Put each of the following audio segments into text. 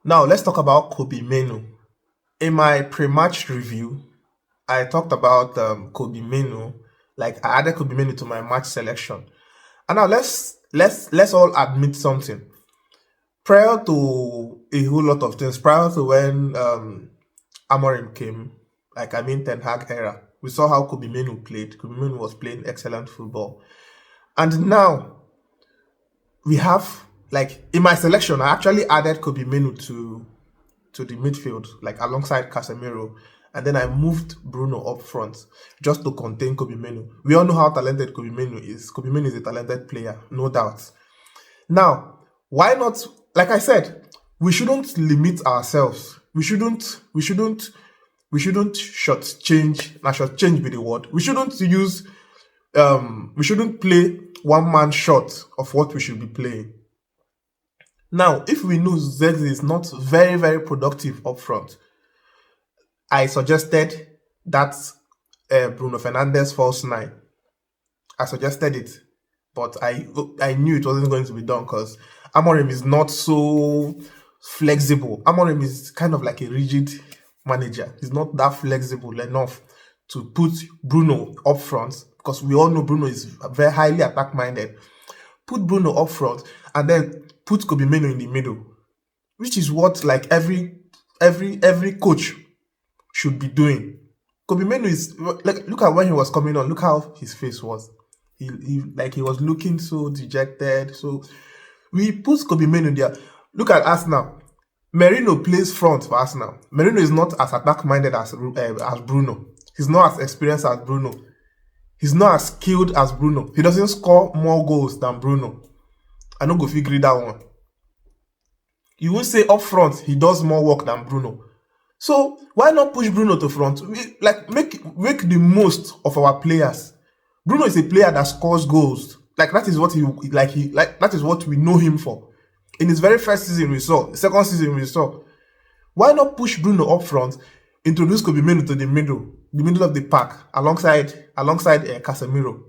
Now let's talk about Kobbie Mainoo. In my pre-match review, I talked about Kobbie Mainoo. Like I added Kobbie Mainoo to my match selection. And now let's all admit something. Prior to a whole lot of things, prior to when Amorim came, like I mean Ten Hag era, we saw how Kobbie Mainoo played. Kobbie Mainoo was playing excellent football. And now we have, like, in my selection, I actually added Kobbie Mainoo to the midfield, like alongside Casemiro, and then I moved Bruno up front just to contain Kobbie Mainoo. We all know how talented Kobbie Mainoo is. Kobbie Mainoo is a talented player, no doubt. Now, why not? Like I said, we shouldn't limit ourselves. We shouldn't shortchange. Not shortchange be the word. We shouldn't play one man short of what we should be playing. Now, if we know Zexi is not very, very productive up front, I suggested that Bruno Fernandes false 9. I suggested it, but I knew it wasn't going to be done because Amorim is not so flexible. Amorim is kind of like a rigid manager. He's not that flexible enough to put Bruno up front, because we all know Bruno is very highly attack-minded. Put Bruno up front and then put Kobbie Mainoo in the middle, which is what like every coach should be doing. Kobbie Mainoo is like, look at when he was coming on. Look how his face was. He was looking so dejected. So we put Kobbie Mainoo there. Look at Arsenal. Merino plays front for Arsenal. Merino is not as attack-minded as Bruno. He's not as experienced as Bruno. He's not as skilled as Bruno. He doesn't score more goals than Bruno. I don't go figure that one. You will say up front, he does more work than Bruno. So why not push Bruno to front? Make the most of our players. Bruno is a player that scores goals. Like that is what that is what we know him for. In his very first season we saw, the second season we saw. Why not push Bruno up front, introduce Kobbie Mainoo to the middle of the pack alongside Casemiro?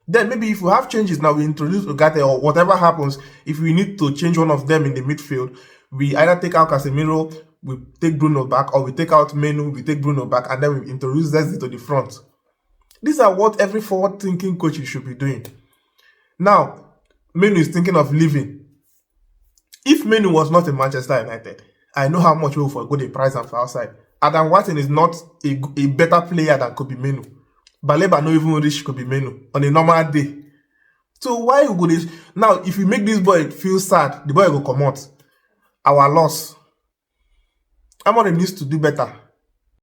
Then maybe if we have changes now, we introduce Ugarte or whatever happens. If we need to change one of them in the midfield, we either take out Casemiro, we take Bruno back, or we take out Mainoo, we take Bruno back, and then we introduce Zexi to the front. These are what every forward-thinking coach should be doing. Now, Mainoo is thinking of leaving. If Mainoo was not in Manchester United, I know how much we will forgo the price and for outside. Adam Watson is not a better player than Kobbie Mainoo. Baleba no even reach Kobbie Mainoo on a normal day. So why you go this? Now, if we make this boy feel sad, the boy will come out. Our loss. Amorim needs to do better.